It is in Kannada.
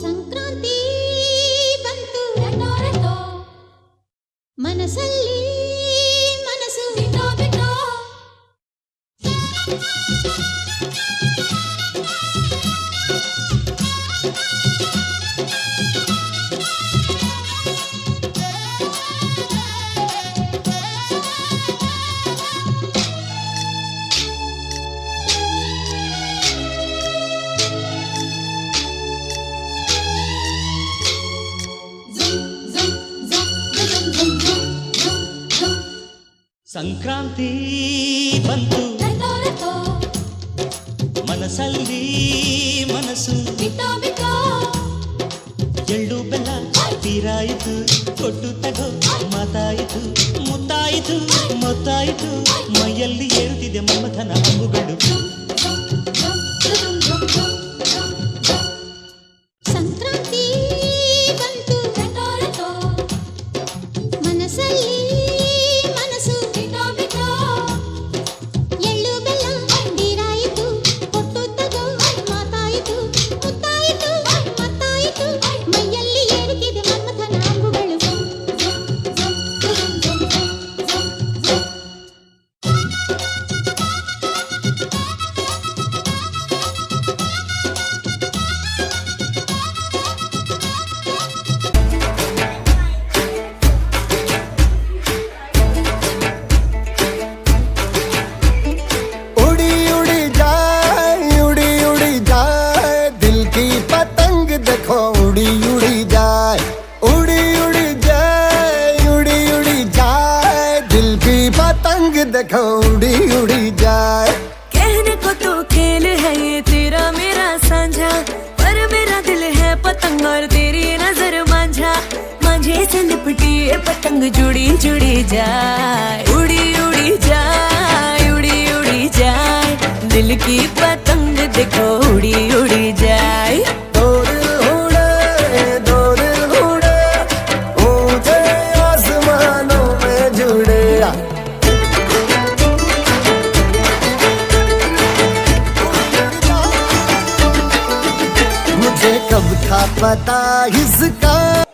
ಸಂಕ್ರಾಂತಿ ಬಂತು ಮನಸ್ಸಲ್ಲಿ ಮನಸ್ಸು ಬಿಟ್ಟೋ ಬಿಟ್ಟೋ ಸಂಕ್ರಾಂತಿ ಬಂತು ಮನಸ್ಸಲ್ಲಿ ಮನಸ್ಸು ಬಿಟ್ಟೋ ಬಿಟ್ಟೋ ಎಳ್ಳು ಬೆಲ್ಲ ತೀರಾಯಿತು ಕೊಟ್ಟು ತಗೋ ಮಾತಾಯಿತು ಮುತ್ತಾಯಿತು ಮೊತ್ತಾಯಿತು ಮೈಯಲ್ಲಿ ಏರುತ್ತಿದೆ ಮನ್ಮಥನ ಹಬ್ಬುಗಳು ಸಂಕ್ರಾಂತಿ ಬಂತು ಮನಸ್ಸಲ್ಲಿ ಮನಸ್ಸು ಬಿಟ್ಟೋ ಬಿಟ್ಟೋ ಎಳ್ಳು ಬೆಲ್ಲ ತೀರಾಯಿತು ಕೊಟ್ಟು ತಗೋ ಮಾತಾಯಿತು ಮುತ್ತಾಯಿತು ಮತ್ತಾಯಿತು ಮೈಯಲ್ಲಿ ಏರುತ್ತಿದೆ ಮನ್ಮಥನ ಹಬ್ಬುಗಳು उड़ी उड़ी जाए उड़ी उड़ी जाए उड़ी उड़ी जाए दिल की पतंग देखो उड़ी उड़ी जाए कहने को तो खेल है ये तेरा मेरा साझा पर मेरा दिल है पतंग और तेरी नजर मांझा मांझे से लिपटी ये पतंग जुड़ी जुड़ी जाए उड़ी उड़ी जाए उड़ी उड़ी जाए दिल की पतंग देखो उड़ी उड़ी जाए मुझे कब था पता इसका